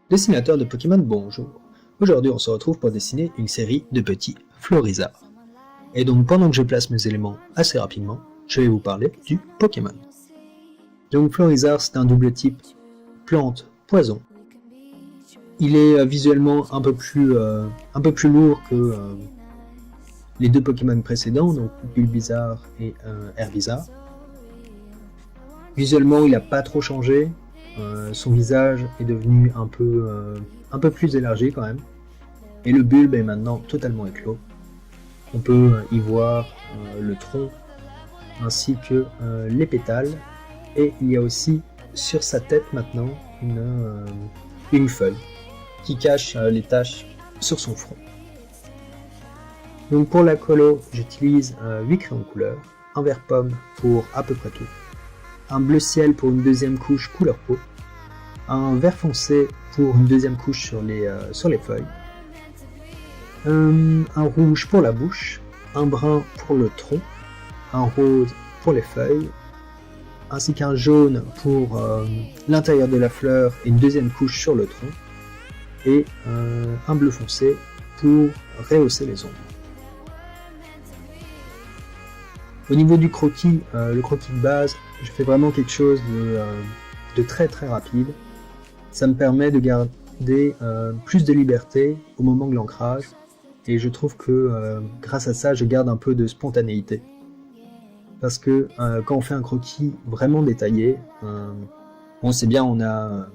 Dessinateur de Pokémon, bonjour. Aujourd'hui on se retrouve pour dessiner une série de petits Florizards. Et donc pendant que je place mes éléments assez rapidement, je vais vous parler du Pokémon. Donc Florizard, c'est un double type plante poison. Il est visuellement un peu plus lourd que les deux Pokémon précédents, donc Bulbizarre et Herbizarre. Visuellement, il n'a pas trop changé. Son visage est devenu un peu plus élargi quand même. Et le bulbe est maintenant totalement éclos. On peut y voir le tronc ainsi que les pétales. Et il y a aussi sur sa tête maintenant une feuille qui cache les taches sur son front. Donc pour la colo, j'utilise 8 crayons de couleur, un vert pomme pour à peu près tout, un bleu ciel pour une deuxième couche couleur peau, un vert foncé pour une deuxième couche sur les feuilles, un rouge pour la bouche, un brun pour le tronc, un rose pour les feuilles, ainsi qu'un jaune pour l'intérieur de la fleur et une deuxième couche sur le tronc, et un bleu foncé pour rehausser les ombres. Au niveau du croquis, le croquis de base, je fais vraiment quelque chose de très très rapide. Ça me permet de garder plus de liberté au moment de l'ancrage, et je trouve que grâce à ça, je garde un peu de spontanéité. Parce que quand on fait un croquis vraiment détaillé, on sait bien, on a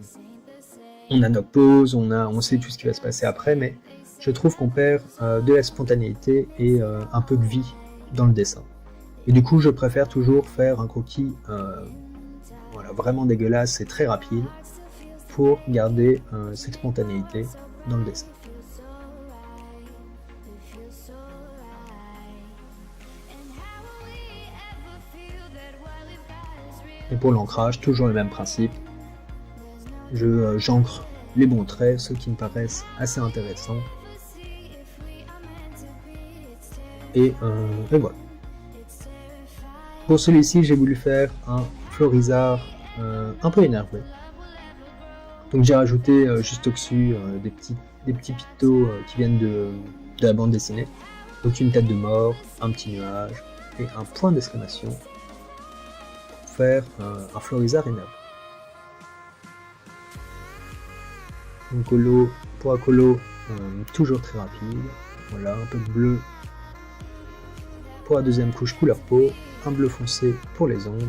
notre pause, on sait tout ce qui va se passer après, mais je trouve qu'on perd de la spontanéité et un peu de vie dans le dessin. Et du coup, je préfère toujours faire un croquis vraiment dégueulasse et très rapide pour garder cette spontanéité dans le dessin. Et pour l'ancrage, toujours le même principe. J'ancre les bons traits, ceux qui me paraissent assez intéressants. Et voilà. Pour celui-ci, j'ai voulu faire un Florizard un peu énervé. Donc j'ai rajouté juste au-dessus des petits pictos qui viennent de la bande dessinée. Donc une tête de mort, un petit nuage et un point d'exclamation pour faire un Florizard énervé. Donc pour la colo, toujours très rapide. Voilà, un peu de bleu pour la deuxième couche couleur peau, un bleu foncé pour les ombres.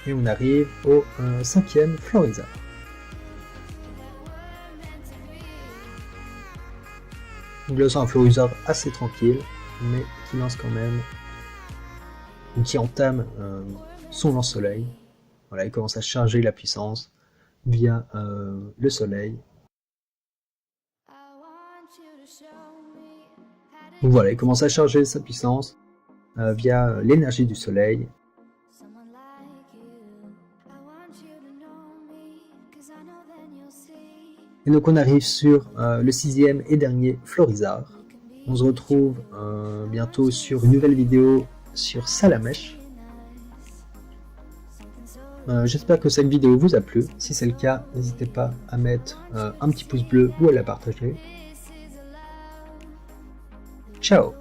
Et on arrive au 5e Florizard. Donc là c'est un Florizard assez tranquille, mais qui lance quand même, ou qui entame son lance-soleil. Voilà, il commence à charger la puissance via le soleil. Donc voilà, il commence à charger sa puissance via l'énergie du soleil. Et donc on arrive sur le 6e et dernier Florizard. On se retrouve bientôt sur une nouvelle vidéo sur Salamèche. J'espère que cette vidéo vous a plu. Si c'est le cas, n'hésitez pas à mettre un petit pouce bleu ou à la partager. Ciao!